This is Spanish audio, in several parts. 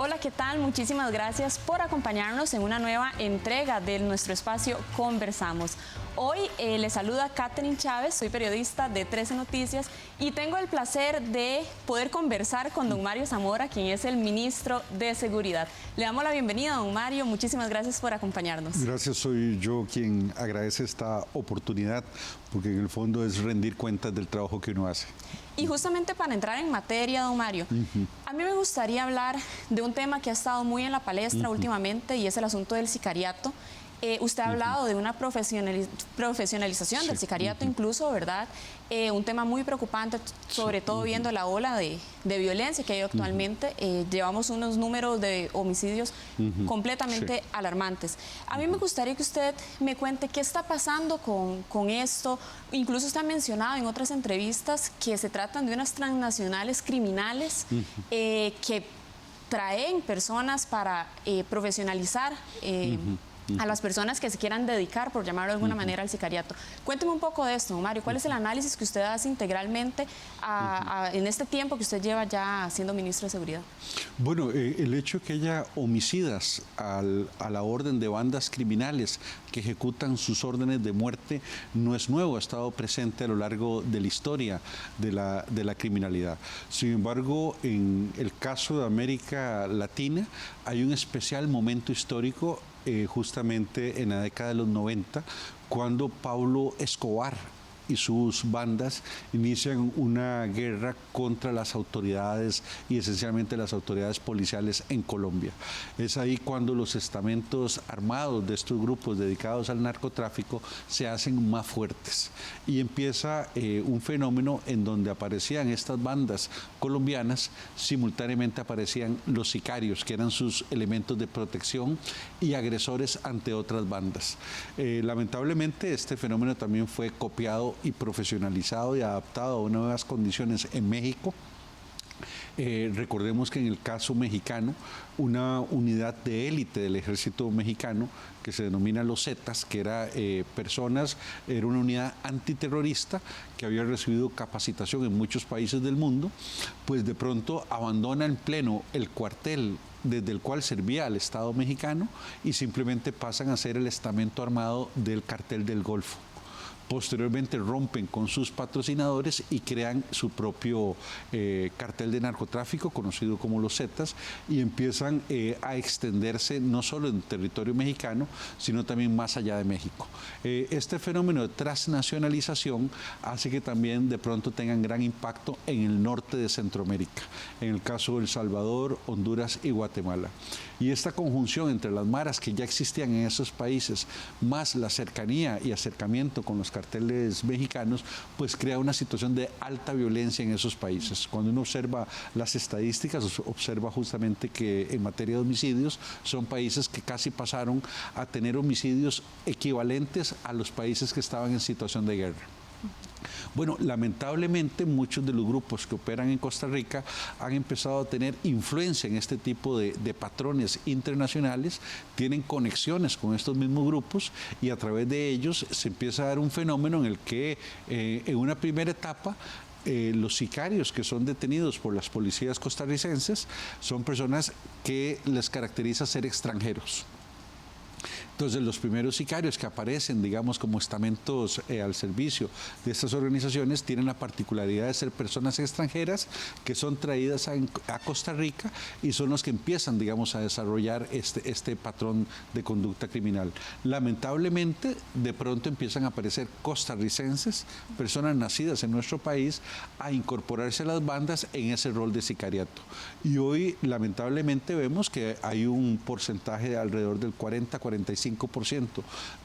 Hola, ¿qué tal? Muchísimas gracias por acompañarnos en una nueva entrega de nuestro espacio Conversamos. Hoy les saluda Catherine Chávez, soy periodista de 13 Noticias y tengo el placer de poder conversar con don Mario Zamora, quien es el ministro de Seguridad. Le damos la bienvenida, don Mario, muchísimas gracias por acompañarnos. Gracias, soy yo quien agradece esta oportunidad, porque en el fondo es rendir cuentas del trabajo que uno hace. Y justamente para entrar en materia, don Mario, a mí me gustaría hablar de un tema que ha estado muy en la palestra últimamente y es el asunto del sicariato. Usted ha hablado de una profesionalización del sicariato incluso, ¿verdad? Un tema muy preocupante, sobre todo viendo la ola de violencia que hay actualmente. Llevamos unos números de homicidios completamente alarmantes. A mí me gustaría que usted me cuente qué está pasando con esto. Incluso usted ha mencionado en otras entrevistas que se tratan de unas transnacionales criminales que traen personas para profesionalizar a las personas que se quieran dedicar, por llamarlo de alguna manera, al sicariato. Cuénteme un poco de esto, Mario. ¿Cuál es el análisis que usted hace integralmente en este tiempo que usted lleva ya siendo ministro de Seguridad? Bueno, el hecho de que haya homicidas a la orden de bandas criminales que ejecutan sus órdenes de muerte no es nuevo, ha estado presente a lo largo de la historia de la criminalidad. Sin embargo, en el caso de América Latina hay un especial momento histórico justamente en la década de los 90, cuando Pablo Escobar y sus bandas inician una guerra contra las autoridades y esencialmente las autoridades policiales en Colombia. Es ahí cuando los estamentos armados de estos grupos dedicados al narcotráfico se hacen más fuertes y empieza un fenómeno en donde aparecían estas bandas colombianas, simultáneamente aparecían los sicarios, que eran sus elementos de protección y agresores ante otras bandas. Lamentablemente este fenómeno también fue copiado y profesionalizado y adaptado a nuevas condiciones en México. Recordemos que en el caso mexicano, una unidad de élite del ejército mexicano, que se denomina los Zetas, que era era una unidad antiterrorista que había recibido capacitación en muchos países del mundo, pues de pronto abandona en pleno el cuartel desde el cual servía al Estado mexicano y simplemente pasan a ser el estamento armado del Cartel del Golfo. Posteriormente rompen con sus patrocinadores y crean su propio cartel de narcotráfico, conocido como los Zetas, y empiezan a extenderse no solo en territorio mexicano, sino también más allá de México. Este fenómeno de transnacionalización hace que también de pronto tengan gran impacto en el norte de Centroamérica, en el caso de El Salvador, Honduras y Guatemala. Y esta conjunción entre las maras que ya existían en esos países, más la cercanía y acercamiento con los carteles mexicanos, pues crea una situación de alta violencia en esos países. Cuando uno observa las estadísticas, observa justamente que en materia de homicidios son países que casi pasaron a tener homicidios equivalentes a los países que estaban en situación de guerra. Bueno, lamentablemente muchos de los grupos que operan en Costa Rica han empezado a tener influencia en este tipo de patrones internacionales, tienen conexiones con estos mismos grupos y a través de ellos se empieza a dar un fenómeno en el que en una primera etapa los sicarios que son detenidos por las policías costarricenses son personas que les caracteriza ser extranjeros. Entonces, los primeros sicarios que aparecen, digamos, como estamentos al servicio de estas organizaciones tienen la particularidad de ser personas extranjeras que son traídas a Costa Rica y son los que empiezan, digamos, a desarrollar este patrón de conducta criminal. Lamentablemente, de pronto empiezan a aparecer costarricenses, personas nacidas en nuestro país, a incorporarse a las bandas en ese rol de sicariato. Y hoy, lamentablemente, vemos que hay un porcentaje de alrededor del 40-45%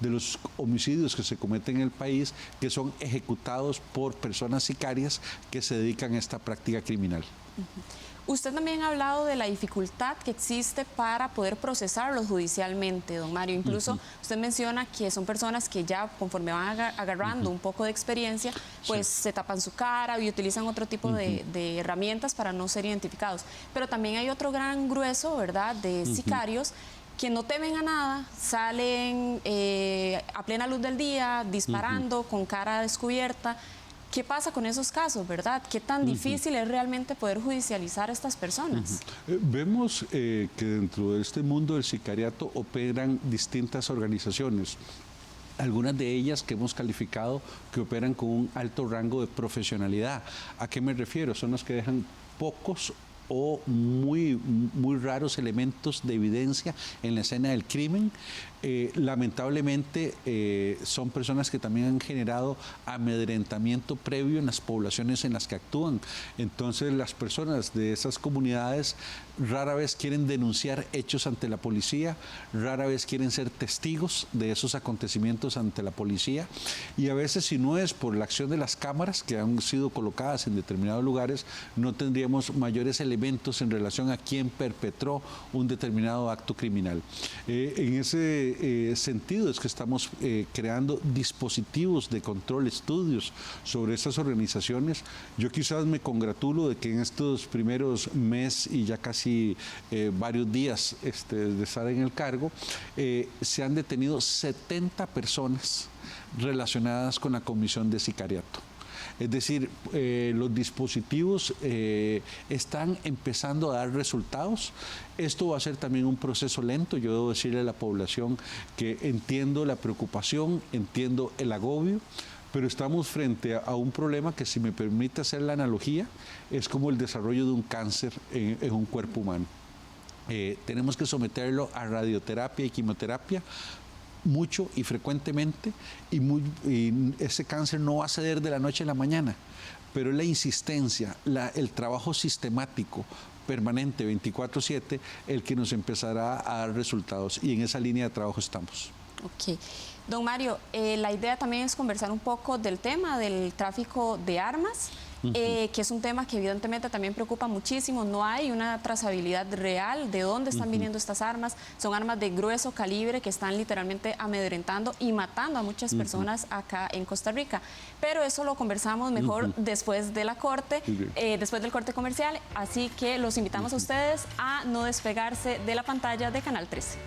de los homicidios que se cometen en el país que son ejecutados por personas sicarias que se dedican a esta práctica criminal. Usted también ha hablado de la dificultad que existe para poder procesarlos judicialmente, don Mario. Incluso usted menciona que son personas que ya conforme van agarrando un poco de experiencia, pues se tapan su cara y utilizan otro tipo de herramientas para no ser identificados. Pero también hay otro gran grueso, ¿verdad?, de sicarios que no temen a nada, salen a plena luz del día, disparando, con cara descubierta. ¿qué pasa con esos casos, verdad? ¿Qué tan difícil es realmente poder judicializar a estas personas? Vemos que dentro de este mundo del sicariato operan distintas organizaciones. Algunas de ellas que hemos calificado que operan con un alto rango de profesionalidad. ¿A qué me refiero? Son los que dejan pocos o muy raros elementos de evidencia en la escena del crimen. Lamentablemente son personas que también han generado amedrentamiento previo en las poblaciones en las que actúan. Entonces las personas de esas comunidades rara vez quieren denunciar hechos ante la policía, rara vez quieren ser testigos de esos acontecimientos ante la policía, y a veces, si no es por la acción de las cámaras que han sido colocadas en determinados lugares, no tendríamos mayores elementos en relación a quién perpetró un determinado acto criminal. En ese sentido es que estamos creando dispositivos de control, estudios sobre estas organizaciones. Yo quizás me congratulo de que en estos primeros meses y ya casi varios días de estar en el cargo, se han detenido 70 personas relacionadas con la comisión de sicariato. Es decir, los dispositivos están empezando a dar resultados. Esto va a ser también un proceso lento. Yo debo decirle a la población que entiendo la preocupación, entiendo el agobio, pero estamos frente a un problema que, si me permite hacer la analogía, es como el desarrollo de un cáncer en un cuerpo humano. Tenemos que someterlo a radioterapia y quimioterapia mucho y frecuentemente, y ese cáncer no va a ceder de la noche a la mañana, pero la insistencia, el trabajo sistemático, permanente, 24/7, el que nos empezará a dar resultados, y en esa línea de trabajo estamos. Ok. Don Mario, la idea también es conversar un poco del tema del tráfico de armas, que es un tema que evidentemente también preocupa muchísimo. No hay una trazabilidad real de dónde están viniendo estas armas. Son armas de grueso calibre que están literalmente amedrentando y matando a muchas personas acá en Costa Rica. Pero eso lo conversamos mejor después de la corte, después del corte comercial. Así que los invitamos a ustedes a no despegarse de la pantalla de Canal 13.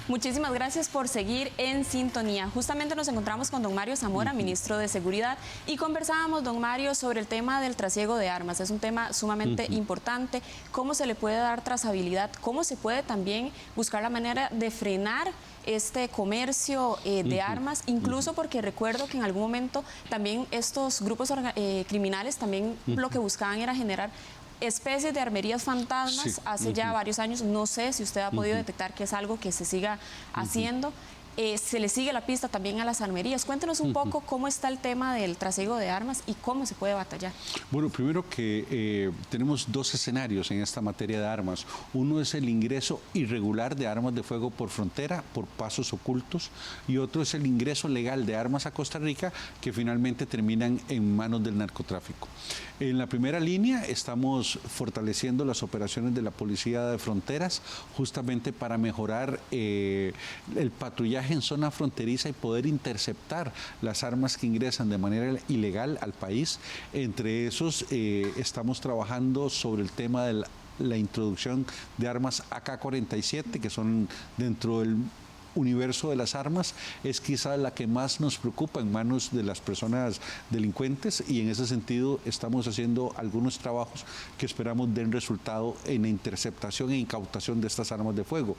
Muchísimas gracias por seguir en sintonía. Justamente nos encontramos con don Mario Zamora, ministro de Seguridad, y conversábamos, don Mario, sobre el tema del trasiego de armas. Es un tema sumamente importante. ¿Cómo se le puede dar trazabilidad? ¿Cómo se puede también buscar la manera de frenar este comercio de armas? Incluso porque recuerdo que en algún momento también estos grupos criminales también lo que buscaban era generar especies de armerías fantasmas hace ya varios años. No sé si usted ha podido detectar que es algo que se siga haciendo. Se le sigue la pista también a las armerías. Cuéntenos un poco cómo está el tema del trasiego de armas y cómo se puede batallar. Bueno, primero que tenemos dos escenarios en esta materia de armas. Uno es el ingreso irregular de armas de fuego por frontera, por pasos ocultos, y otro es el ingreso legal de armas a Costa Rica, que finalmente terminan en manos del narcotráfico. En la primera línea estamos fortaleciendo las operaciones de la Policía de Fronteras, justamente para mejorar el patrullaje en zona fronteriza y poder interceptar las armas que ingresan de manera ilegal al país. Entre esos estamos trabajando sobre el tema de la introducción de armas AK-47, que son dentro del universo de las armas, es quizá la que más nos preocupa en manos de las personas delincuentes, y en ese sentido estamos haciendo algunos trabajos que esperamos den resultado en la interceptación e incautación de estas armas de fuego.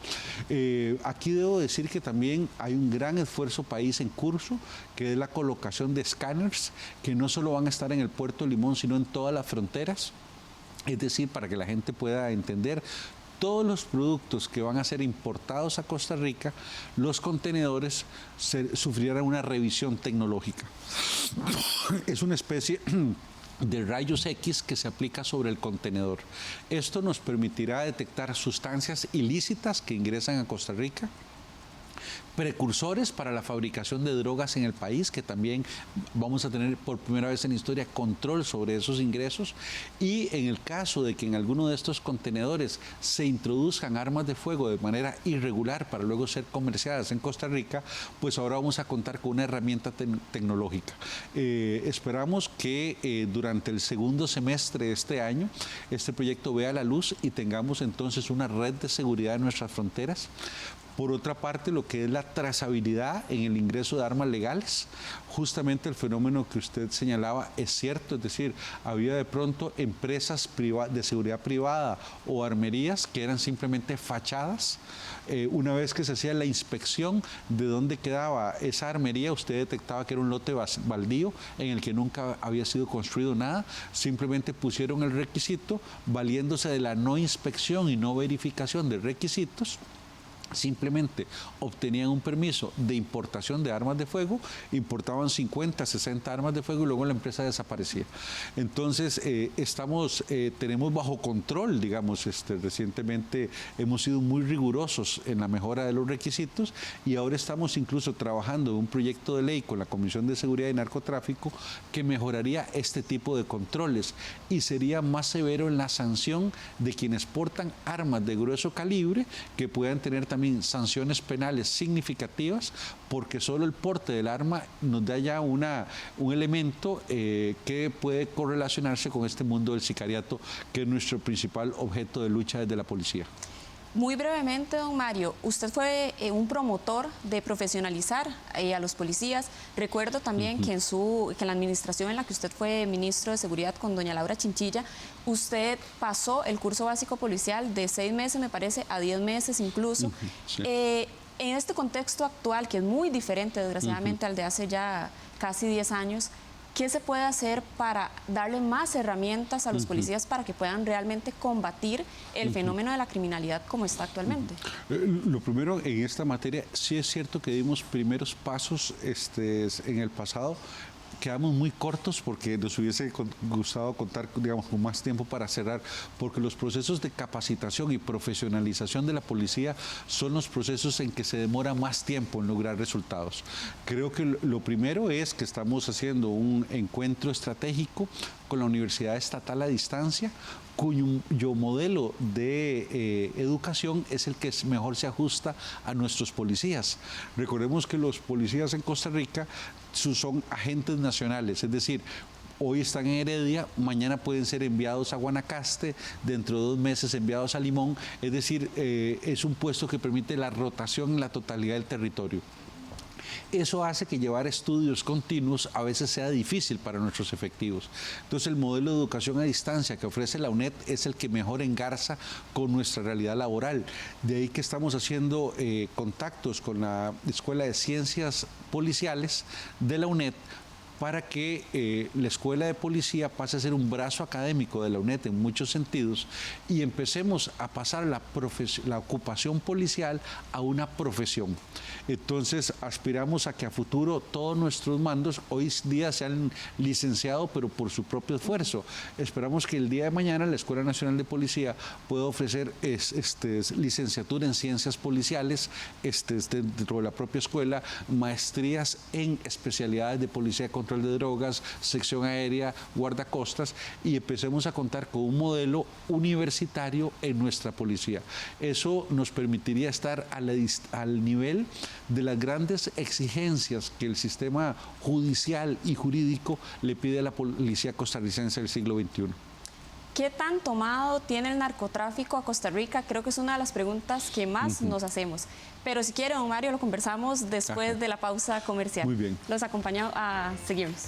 Aquí debo decir que también hay un gran esfuerzo país en curso, que es la colocación de escáneres, que no solo van a estar en el puerto de Limón, sino en todas las fronteras. Es decir, para que la gente pueda entender, todos los productos que van a ser importados a Costa Rica, los contenedores sufrirán una revisión tecnológica. Es una especie de rayos X que se aplica sobre el contenedor. Esto nos permitirá detectar sustancias ilícitas que ingresan a Costa Rica, precursores para la fabricación de drogas en el país, que también vamos a tener por primera vez en la historia control sobre esos ingresos, y en el caso de que en alguno de estos contenedores se introduzcan armas de fuego de manera irregular para luego ser comerciadas en Costa Rica, pues ahora vamos a contar con una herramienta tecnológica. Esperamos que durante el segundo semestre de este año este proyecto vea la luz y tengamos entonces una red de seguridad en nuestras fronteras. Por otra parte, lo que es la trazabilidad en el ingreso de armas legales, justamente el fenómeno que usted señalaba es cierto, es decir, había de pronto empresas de seguridad privada o armerías que eran simplemente fachadas. Una vez que se hacía la inspección de dónde quedaba esa armería, usted detectaba que era un lote baldío en el que nunca había sido construido nada, simplemente pusieron el requisito valiéndose de la no inspección y no verificación de requisitos. Simplemente obtenían un permiso de importación de armas de fuego, importaban 50, 60 armas de fuego y luego la empresa desaparecía. Entonces, tenemos bajo control, digamos, recientemente hemos sido muy rigurosos en la mejora de los requisitos y ahora estamos incluso trabajando en un proyecto de ley con la Comisión de Seguridad y Narcotráfico que mejoraría este tipo de controles y sería más severo en la sanción de quienes portan armas de grueso calibre que puedan tener también sanciones penales significativas porque solo el porte del arma nos da ya un elemento que puede correlacionarse con este mundo del sicariato, que es nuestro principal objeto de lucha desde la policía. Muy brevemente, don Mario, usted fue un promotor de profesionalizar a los policías. Recuerdo también que en la administración en la que usted fue ministro de Seguridad con doña Laura Chinchilla, usted pasó el curso básico policial de 6 meses, me parece, a 10 meses incluso. Sí. En este contexto actual, que es muy diferente, desgraciadamente, al de hace ya casi 10 años, ¿qué se puede hacer para darle más herramientas a los policías para que puedan realmente combatir el fenómeno de la criminalidad como está actualmente? Lo primero, en esta materia, sí es cierto que dimos primeros pasos en el pasado. Quedamos muy cortos porque nos hubiese gustado contar, digamos, con más tiempo para cerrar, porque los procesos de capacitación y profesionalización de la policía son los procesos en que se demora más tiempo en lograr resultados. Creo que lo primero es que estamos haciendo un encuentro estratégico con la Universidad Estatal a Distancia, cuyo modelo de educación es el que mejor se ajusta a nuestros policías. Recordemos que los policías en Costa Rica son agentes nacionales, es decir, hoy están en Heredia, mañana pueden ser enviados a Guanacaste, dentro de 2 meses enviados a Limón, es decir, es un puesto que permite la rotación en la totalidad del territorio. Eso hace que llevar estudios continuos a veces sea difícil para nuestros efectivos. Entonces, el modelo de educación a distancia que ofrece la UNED es el que mejor engarza con nuestra realidad laboral. De ahí que estamos haciendo contactos con la Escuela de Ciencias Policiales de la UNED para que la Escuela de Policía pase a ser un brazo académico de la UNED en muchos sentidos y empecemos a pasar la ocupación policial a una profesión. Entonces, aspiramos a que a futuro todos nuestros mandos hoy día sean licenciados, pero por su propio esfuerzo. Esperamos que el día de mañana la Escuela Nacional de Policía pueda ofrecer licenciatura en Ciencias Policiales dentro de la propia escuela, maestrías en especialidades de Policía contra de drogas, sección aérea, guardacostas y empecemos a contar con un modelo universitario en nuestra policía. Eso nos permitiría estar al nivel de las grandes exigencias que el sistema judicial y jurídico le pide a la policía costarricense del siglo XXI. ¿Qué tan tomado tiene el narcotráfico a Costa Rica? Creo que es una de las preguntas que más nos hacemos. Pero si quiere, don Mario, lo conversamos después de la pausa comercial. Muy bien. Los acompaño a seguirnos.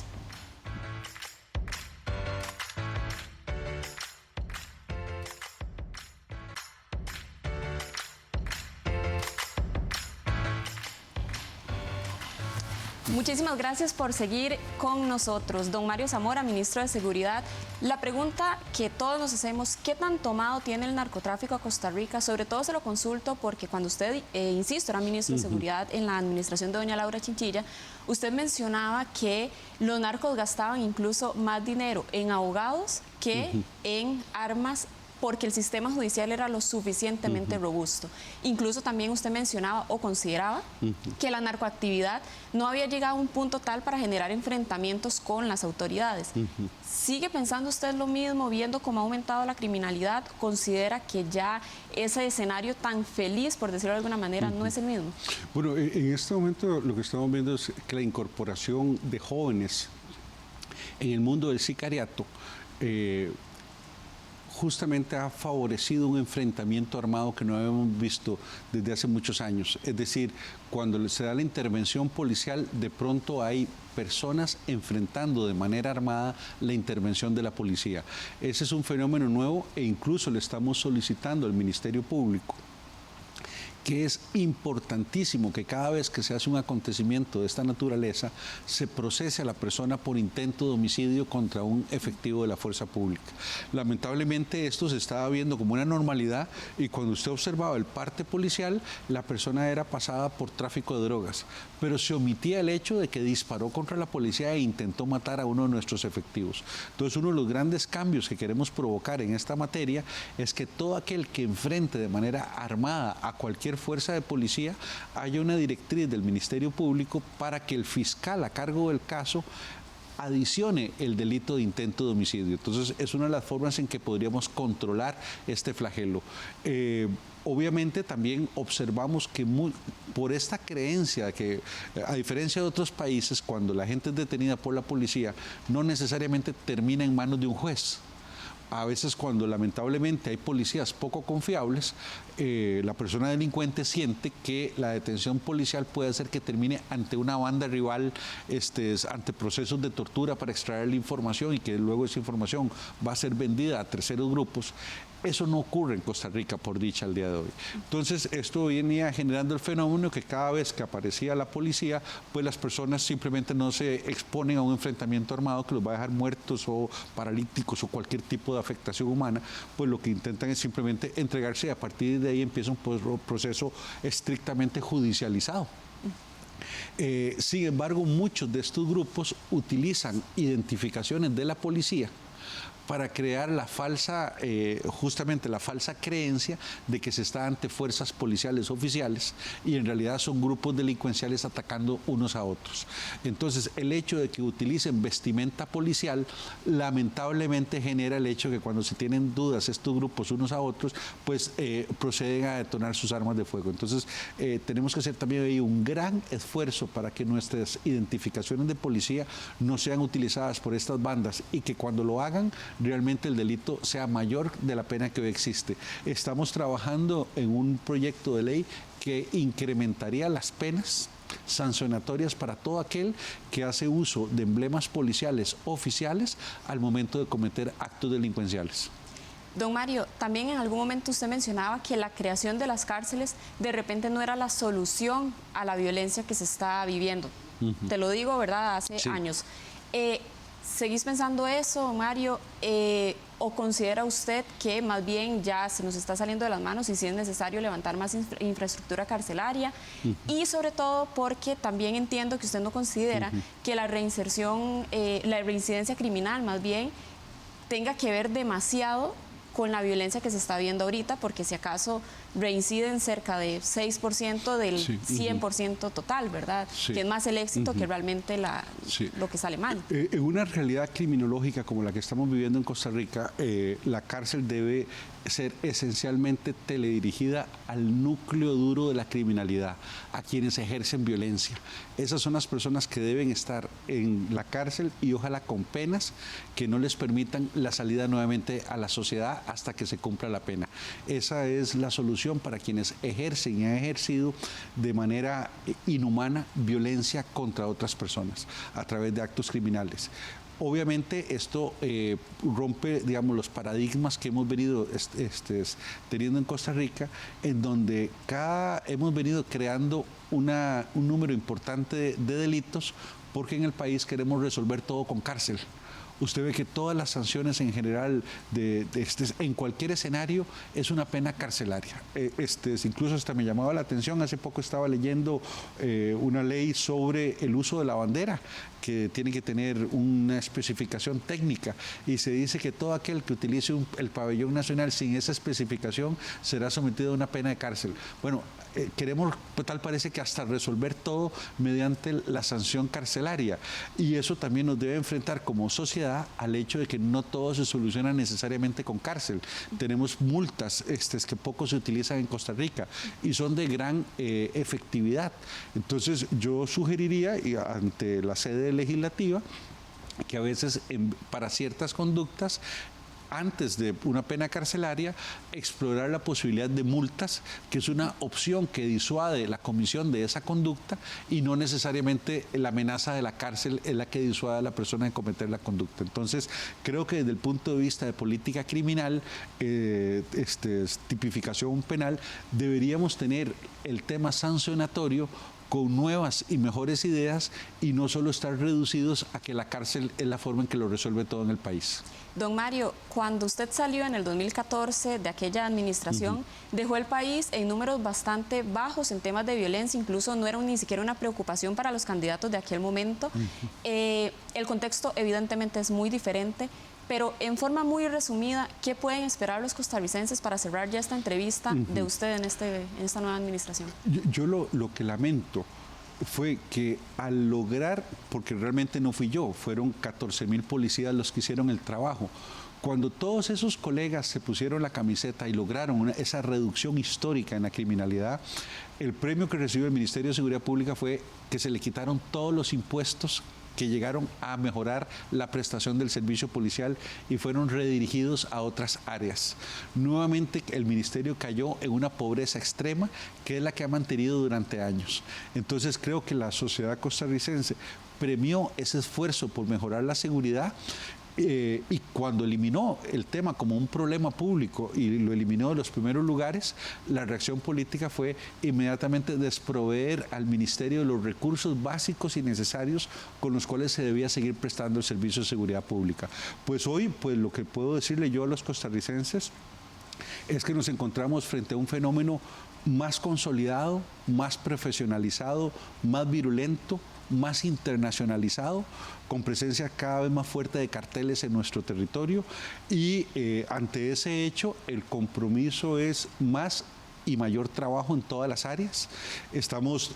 Muchísimas gracias por seguir con nosotros. Don Mario Zamora, ministro de Seguridad. La pregunta que todos nos hacemos, ¿qué tan tomado tiene el narcotráfico a Costa Rica? Sobre todo se lo consulto porque cuando usted, insisto, era ministro de Seguridad en la administración de doña Laura Chinchilla, usted mencionaba que los narcos gastaban incluso más dinero en abogados que en armas porque el sistema judicial era lo suficientemente robusto. Incluso también usted mencionaba o consideraba que la narcoactividad no había llegado a un punto tal para generar enfrentamientos con las autoridades. ¿Sigue pensando usted lo mismo, viendo cómo ha aumentado la criminalidad? ¿Considera que ya ese escenario tan feliz, por decirlo de alguna manera, no es el mismo? Bueno, en este momento lo que estamos viendo es que la incorporación de jóvenes en el mundo del sicariato justamente ha favorecido un enfrentamiento armado que no habíamos visto desde hace muchos años. Es decir, cuando se da la intervención policial, de pronto hay personas enfrentando de manera armada la intervención de la policía. Ese es un fenómeno nuevo e incluso le estamos solicitando al Ministerio Público que es importantísimo que cada vez que se hace un acontecimiento de esta naturaleza se procese a la persona por intento de homicidio contra un efectivo de la fuerza pública. Lamentablemente esto se estaba viendo como una normalidad y cuando usted observaba el parte policial, la persona era pasada por tráfico de drogas, pero se omitía el hecho de que disparó contra la policía e intentó matar a uno de nuestros efectivos. Entonces, uno de los grandes cambios que queremos provocar en esta materia es que todo aquel que enfrente de manera armada a cualquier fuerza de policía, haya una directriz del Ministerio Público para que el fiscal a cargo del caso adicione el delito de intento de homicidio. Entonces, es una de las formas en que podríamos controlar este flagelo. Obviamente también observamos que por esta creencia de que, a diferencia de otros países, cuando la gente es detenida por la policía, no necesariamente termina en manos de un juez. A veces cuando lamentablemente hay policías poco confiables, la persona delincuente siente que la detención policial puede hacer que termine ante una banda rival, ante procesos de tortura para extraer la información y que luego esa información va a ser vendida a terceros grupos. Eso no ocurre en Costa Rica, por dicha, al día de hoy. Entonces, esto venía generando el fenómeno que cada vez que aparecía la policía, pues las personas simplemente no se exponen a un enfrentamiento armado que los va a dejar muertos o paralíticos o cualquier tipo de afectación humana, pues lo que intentan es simplemente entregarse y a partir de ahí empieza un proceso estrictamente judicializado. Sin embargo, muchos de estos grupos utilizan identificaciones de la policía para crear la falsa, justamente la falsa creencia de que se está ante fuerzas policiales oficiales y en realidad son grupos delincuenciales atacando unos a otros. Entonces, el hecho de que utilicen vestimenta policial lamentablemente genera el hecho de que cuando se tienen dudas estos grupos unos a otros, pues proceden a detonar sus armas de fuego. Entonces, tenemos que hacer también ahí un gran esfuerzo para que nuestras identificaciones de policía no sean utilizadas por estas bandas y que cuando lo hagan, realmente el delito sea mayor de la pena que hoy existe. Estamos trabajando en un proyecto de ley que incrementaría las penas sancionatorias para todo aquel que hace uso de emblemas policiales oficiales al momento de cometer actos delincuenciales. Don Mario, también en algún momento usted mencionaba que la creación de las cárceles de repente no era la solución a la violencia que se está viviendo. Te lo digo, ¿verdad? Hace años. ¿Seguís pensando eso, Mario? ¿O considera usted que más bien ya se nos está saliendo de las manos y si es necesario levantar más infraestructura carcelaria? Y sobre todo porque también entiendo que usted no considera que la reinserción, la reincidencia criminal más bien tenga que ver demasiado con la violencia que se está viendo ahorita, porque si acaso reinciden cerca de 6% del 100% total, ¿verdad? Que es más el éxito que realmente lo que sale mal. En una realidad criminológica como la que estamos viviendo en Costa Rica, la cárcel debe ser esencialmente teledirigida al núcleo duro de la criminalidad, a quienes ejercen violencia. Esas son las personas que deben estar en la cárcel y ojalá con penas que no les permitan la salida nuevamente a la sociedad hasta que se cumpla la pena. Esa es la solución para quienes ejercen y han ejercido de manera inhumana violencia contra otras personas a través de actos criminales. Obviamente esto rompe, digamos, los paradigmas que hemos venido teniendo en Costa Rica, en donde hemos venido creando un número importante de delitos porque en el país queremos resolver todo con cárcel. usted ve que todas las sanciones en general en cualquier escenario es una pena carcelaria. Incluso hasta me llamaba la atención, hace poco estaba leyendo una ley sobre el uso de la bandera, que tiene que tener una especificación técnica, y se dice que todo aquel que utilice el pabellón nacional sin esa especificación será sometido a una pena de cárcel. Bueno, queremos, tal parece que hasta resolver todo mediante la sanción carcelaria, y eso también nos debe enfrentar como sociedad al hecho de que no todo se soluciona necesariamente con cárcel. Tenemos multas que poco se utilizan en Costa Rica y son de gran efectividad. Entonces yo sugeriría, y ante la sede legislativa, que a veces para ciertas conductas, antes de una pena carcelaria, explorar la posibilidad de multas, que es una opción que disuade la comisión de esa conducta, y no necesariamente la amenaza de la cárcel es la que disuade a la persona de cometer la conducta. Entonces, creo que desde el punto de vista de política criminal, tipificación penal, deberíamos tener el tema sancionatorio con nuevas y mejores ideas, y no solo estar reducidos a que la cárcel es la forma en que lo resuelve todo en el país. Don Mario, cuando usted salió en el 2014 de aquella administración, dejó el país en números bastante bajos en temas de violencia, incluso no era ni siquiera una preocupación para los candidatos de aquel momento. El contexto evidentemente es muy diferente, pero en forma muy resumida, ¿qué pueden esperar los costarricenses para cerrar ya esta entrevista de usted en esta nueva administración? Yo lo que lamento fue que al lograr, porque realmente no fui yo, fueron 14,000 policías los que hicieron el trabajo. Cuando todos esos colegas se pusieron la camiseta y lograron esa reducción histórica en la criminalidad, el premio que recibió el Ministerio de Seguridad Pública fue que se le quitaron todos los impuestos que llegaron a mejorar la prestación del servicio policial y fueron redirigidos a otras áreas. Nuevamente el ministerio cayó en una pobreza extrema, que es la que ha mantenido durante años. Entonces creo que la sociedad costarricense premió ese esfuerzo por mejorar la seguridad, y cuando eliminó el tema como un problema público y lo eliminó de los primeros lugares, la reacción política fue inmediatamente desproveer al ministerio de los recursos básicos y necesarios con los cuales se debía seguir prestando el servicio de seguridad pública. Pues hoy, lo que puedo decirle yo a los costarricenses es que nos encontramos frente a un fenómeno más consolidado, más profesionalizado, más virulento, más internacionalizado, con presencia cada vez más fuerte de carteles en nuestro territorio, y ante ese hecho el compromiso es más y mayor trabajo en todas las áreas. Estamos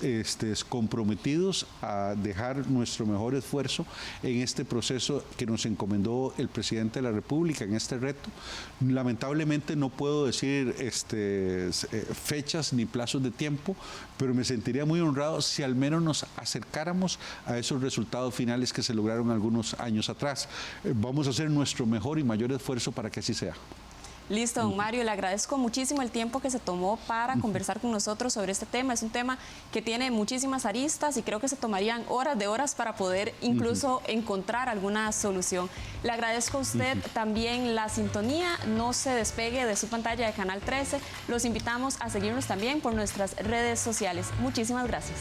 comprometidos a dejar nuestro mejor esfuerzo en este proceso que nos encomendó el presidente de la República, en este reto. Lamentablemente no puedo decir fechas ni plazos de tiempo, pero me sentiría muy honrado si al menos nos acercáramos a esos resultados finales que se lograron algunos años atrás. Vamos a hacer nuestro mejor y mayor esfuerzo para que así sea. Listo, don Mario, le agradezco muchísimo el tiempo que se tomó para conversar con nosotros sobre este tema. Es un tema que tiene muchísimas aristas y creo que se tomarían horas de horas para poder incluso encontrar alguna solución. Le agradezco a usted también la sintonía. No se despegue de su pantalla de Canal 13. Los invitamos a seguirnos también por nuestras redes sociales. Muchísimas gracias.